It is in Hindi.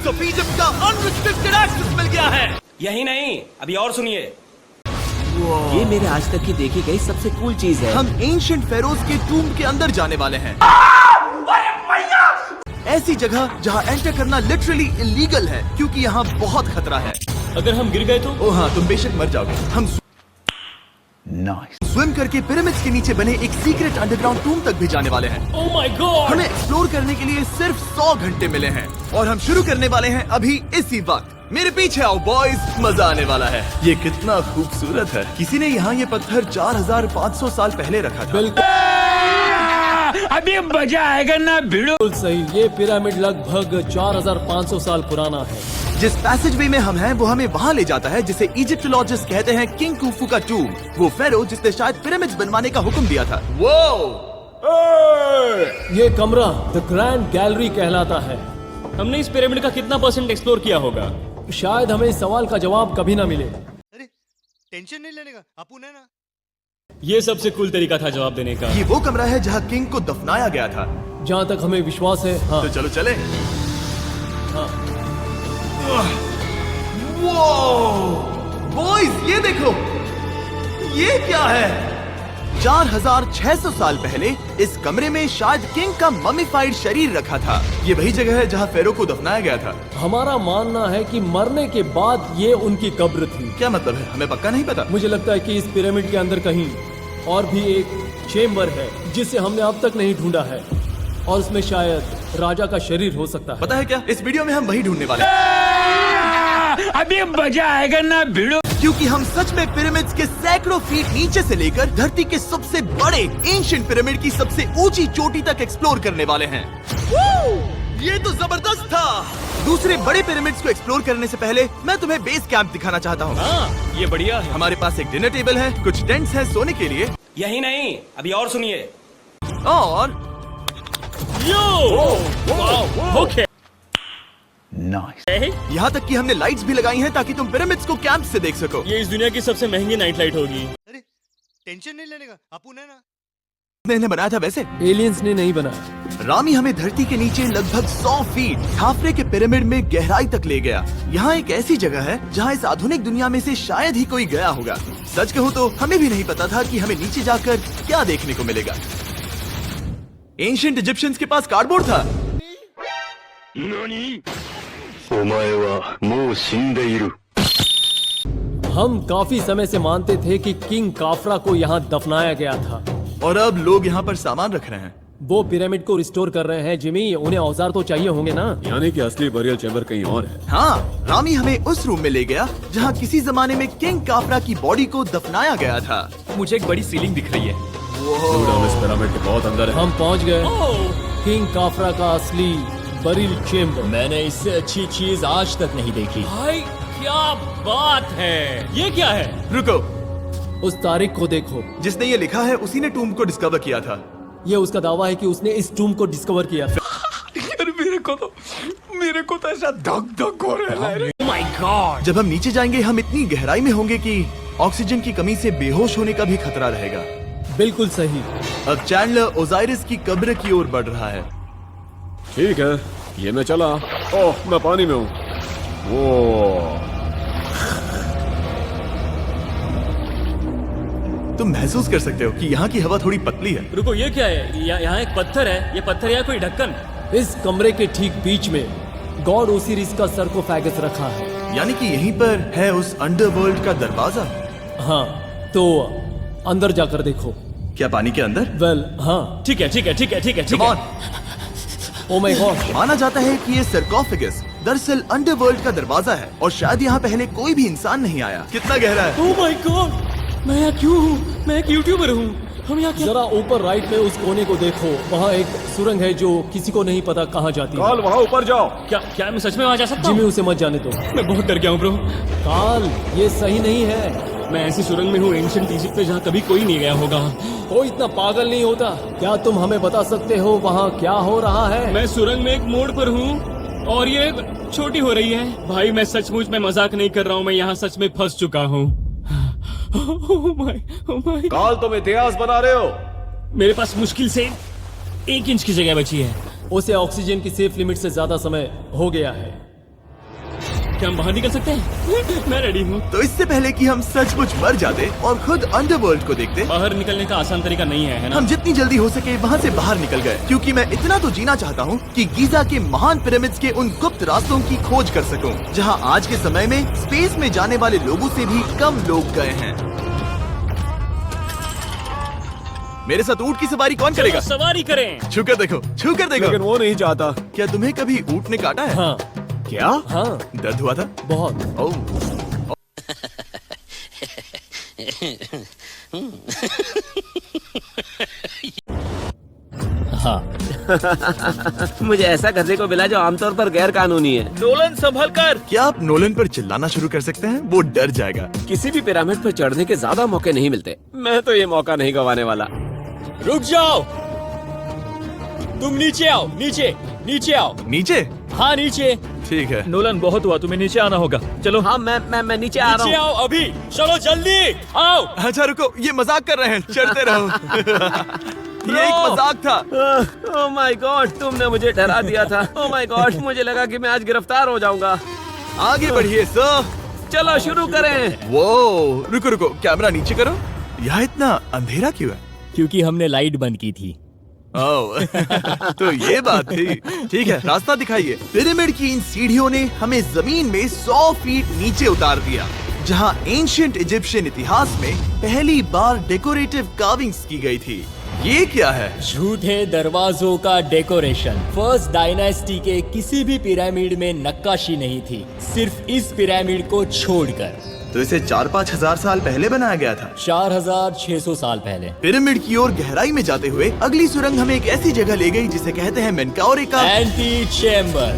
पिरामिड्स ऑफ इजिप्ट का अनरिस्ट्रिक्टेड एक्सेस मिल गया है। यही नहीं, अभी और सुनिए। ये मेरे आज तक की देखी गई सबसे कूल चीज है। हम एंशिएंट फेरोज के टूम के अंदर जाने वाले हैं। ऐसी जगह जहाँ एंटर करना लिटरली इलीगल है, क्योंकि यहाँ बहुत खतरा है। अगर हम गिर गए तो? ओ हाँ, तुम बेशक मर जाओगे। हम स्विम करके पिरामिड्स के नीचे बने एक सीक्रेट अंडरग्राउंड टूम तक भी जाने वाले हैं। Oh my God! हमें एक्सप्लोर करने के लिए सिर्फ 100 घंटे मिले हैं और हम शुरू करने वाले हैं अभी इसी वक्त। मेरे पीछे आओ बॉयज, मजा आने वाला है। ये कितना खूबसूरत है। किसी ने यहाँ ये पत्थर 4500 साल पहले रखा था। अभी मजा आएगा ना भिड़ो। बिल्कुल सही, ये पिरामिड लगभग 4500 साल पुराना है। जिस पैसेजवे में हम हैं वो हमें वहाँ ले जाता है जिसे इजिप्टोलॉजिस्ट कहते हैं किंग कुफू का टूम। वो फेरो जिसने शायद पिरामिड्स बनवाने का हुक्म दिया था। वो ये कमरा द ग्रैंड गैलरी कहलाता है। हमने इस पिरामिड का कितना % एक्सप्लोर किया होगा? शायद हमें इस सवाल का जवाब कभी ना मिले। अरे टेंशन नहीं लेने का, अपुन है ना। ये सबसे कूल तरीका था जवाब देने का। ये वो कमरा है जहाँ किंग को दफनाया गया था। जहाँ तक हमें विश्वास है। हाँ। तो चलो चले। हाँ। बॉयज ये देखो, ये क्या है? 4600 साल पहले इस कमरे में शायद किंग का ममीफाइड शरीर रखा था। ये वही जगह है जहाँ फेरो को दफनाया गया था। हमारा मानना है कि मरने के बाद ये उनकी कब्र थी। क्या मतलब है? हमें पक्का नहीं पता। मुझे लगता है कि इस पिरामिड के अंदर कहीं और भी एक चेम्बर है जिसे हमने अब तक नहीं ढूंढा है, और उसमें शायद राजा का शरीर हो सकता है। पता है क्या, इस वीडियो में हम वही ढूंढने वाले हैं। अभी मजा आएगा ना भिड़ो। क्योंकि हम सच में पिरामिड्स के सैकड़ों फीट नीचे से लेकर धरती के सबसे बड़े एंशिएंट पिरामिड की सबसे ऊंची चोटी तक एक्सप्लोर करने वाले हैं। ये तो जबरदस्त था। दूसरे बड़े पिरामिड्स को एक्सप्लोर करने से पहले मैं तुम्हें बेस कैंप दिखाना चाहता हूँ। हाँ, ये बढ़िया है। हमारे पास एक डिनर टेबल है, कुछ टेंट्स हैं सोने के लिए। यही नहीं, अभी और सुनिए। और ओके, यहाँ तक कि हमने लाइट्स भी लगाई हैं ताकि तुम पिरामिड्स को कैंप से देख सको। ये इस दुनिया की सबसे महंगी नाइट लाइट होगी। अरे टेंशन नहीं लेने का, अपुन है ना। इन्हें बनाया था वैसे एलियंस ने नहीं बनाया। रामी हमें धरती के नीचे लगभग 100 फीट खाफरे के पिरामिड में गहराई तक ले गया। यहाँ एक ऐसी जगह है जहाँ इस आधुनिक दुनिया में से शायद ही कोई गया होगा। सच कहूँ तो हमें भी नहीं पता था कि हमें नीचे जाकर क्या देखने को मिलेगा। एंशिएंट इजिप्शियंस के पास कार्डबोर्ड था। हम काफी समय से मानते थे कि किंग काफरा को यहाँ दफनाया गया था, और अब लोग यहाँ पर सामान रख रहे हैं। वो पिरामिड को रिस्टोर कर रहे हैं। जिमी, उन्हें औजार तो चाहिए होंगे ना। यानी कि असली बरियल चैम्बर कहीं और है। हाँ, रामी हमें उस रूम में ले गया जहाँ किसी जमाने में किंग काफरा की बॉडी को दफनाया गया था। मुझे एक बड़ी सीलिंग दिख रही है। हम इस पिरामिड के बहुत अंदर है। हम पहुँच गए किंग काफरा का असली बरिल चेम्बर। मैंने इससे अच्छी चीज आज तक नहीं देखी। भाई क्या बात है! ये क्या है? रुको, उस तारीख को देखो। जिसने ये लिखा है उसी ने टूम को डिस्कवर किया था। ये उसका दावा है कि उसने इस टूम को डिस्कवर किया था। यार मेरे को तो ऐसा धक धक हो रहा है। Oh my God! जब हम नीचे जाएंगे हम इतनी गहराई में होंगे कि ऑक्सीजन की कमी से बेहोश होने का भी खतरा रहेगा। बिल्कुल सही। अब चैंडलर ओजाइरिस की कब्र की ओर बढ़ रहा है। ठीक है, ये मैं चला। ओह, मैं पानी में हूँ। वो तुम महसूस कर सकते हो कि यहाँ की हवा थोड़ी पतली है। रुको, ये क्या है? यहाँ एक पत्थर है। ये पत्थर या कोई ढक्कन? इस कमरे के ठीक बीच में गॉड ओसिरिस का सरकोफेगस रखा है। यानी कि यहीं पर है उस अंडरवर्ल्ड का दरवाजा। हाँ, तो अंदर जाकर देखो। क्या पानी के अंदर? वेल, हाँ। ठीक है, ठीक है, ठीक है, ठीक है, ठीक Come है। on। Oh my God. माना जाता है कि ये सरकोफेगस दरअसल अंडरवर्ल्ड का दरवाजा है और शायद यहाँ पहले कोई भी इंसान नहीं आया। कितना गहरा है? Oh my God! मैं यहाँ क्यों हूँ? मैं एक यूट्यूबर हूँ। हम यहाँ क्या? जरा ऊपर राइट में उस कोने को देखो। वहाँ एक सुरंग है जो किसी को नहीं पता कहाँ जाती है। काल, वहाँ ऊपर जाओ। क्या मैं सच में वहाँ जा सकता जिमी, हूँ? उसे मत जाने दो। मैं बहुत डर गया हूँ ब्रो। काल, ये सही नहीं है। मैं ऐसी सुरंग में हूँ एंशिएंट इजिप्ट में जहाँ कभी कोई नहीं गया होगा। कोई इतना पागल नहीं होता। क्या तुम हमें बता सकते हो वहाँ क्या हो रहा है? मैं सुरंग में एक मोड़ पर हूँ और ये छोटी हो रही है। भाई मैं सचमुच में मजाक नहीं कर रहा हूँ। मैं यहाँ सच में फंस चुका हूँ। ओह माय काल, तुम इतिहास बना रहे हो। मेरे पास मुश्किल से 1 इंच की जगह बची है। उसे ऑक्सीजन की सेफ लिमिट से ज्यादा समय हो गया है। क्या हम बाहर निकल सकते हैं? मैं रेडी हूँ। तो इससे पहले कि हम सचमुच मर जाते और खुद अंडरवर्ल्ड को देखते, बाहर निकलने का आसान तरीका नहीं है ना? हम जितनी जल्दी हो सके वहाँ से बाहर निकल गए, क्योंकि मैं इतना तो जीना चाहता हूँ कि गीजा के महान पिरामिड्स के उन गुप्त रास्तों की खोज कर सकूं, जहाँ आज के समय में स्पेस में जाने वाले लोगों से भी कम लोग गए हैं। मेरे साथ ऊंट की सवारी कौन करेगा? चलो सवारी करें। छूकर देखो, छूकर लेकिन देखो। वो नहीं चाहता। क्या तुम्हें कभी ऊंट ने काटा है? हाँ क्या? हाँ दर्द हुआ था? बहुत। ओह, मुझे ऐसा करने को मिला जो आमतौर पर गैर कानूनी है। नोलन संभल कर। क्या आप नोलन पर चिल्लाना शुरू कर सकते हैं? वो डर जाएगा। किसी भी पिरामिड पर चढ़ने के ज्यादा मौके नहीं मिलते। मैं तो ये मौका नहीं गंवाने वाला। रुक जाओ, तुम नीचे आओ, नीचे नीचे आओ। नीचे? हाँ नीचे। ठीक है। नोलन बहुत हुआ, तुम्हें नीचे आना होगा। चलो। हाँ मैं नीचे आ नीचे रहा हूँ। आओ अभी, चलो जल्दी आओ। अच्छा रुको, ये मजाक कर रहे हैं, चढ़ते रहो। ये एक मजाक था। ओह माय गॉड, तुमने मुझे डरा दिया था। ओह माय गॉड, मुझे लगा कि मैं आज गिरफ्तार हो जाऊंगा। आगे बढ़िए सर। चलो शुरू करें। वो रुको रुको, कैमरा नीचे करो। यहाँ इतना अंधेरा क्यों है? क्योंकि हमने लाइट बंद की थी। ओह, तो ये बात थी। ठीक है, रास्ता दिखाइए। पिरामिड की इन सीढ़ियों ने हमें जमीन में 100 फीट नीचे उतार दिया, जहाँ एंशिएंट इजिप्शियन इतिहास में पहली बार डेकोरेटिव कार्विंग्स की गई थी। ये क्या है? झूठे दरवाजों का डेकोरेशन। फर्स्ट डायनेस्टी के किसी भी पिरामिड में नक्काशी नहीं थी, सिर्फ इस पिरामिड को छोड़कर। तो इसे 4-5 हजार साल पहले बनाया गया था। 4600 साल पहले। पिरामिड की ओर गहराई में जाते हुए अगली सुरंग हमें एक ऐसी जगह ले गई जिसे कहते हैं मेनकाओरे का एंटी चेम्बर।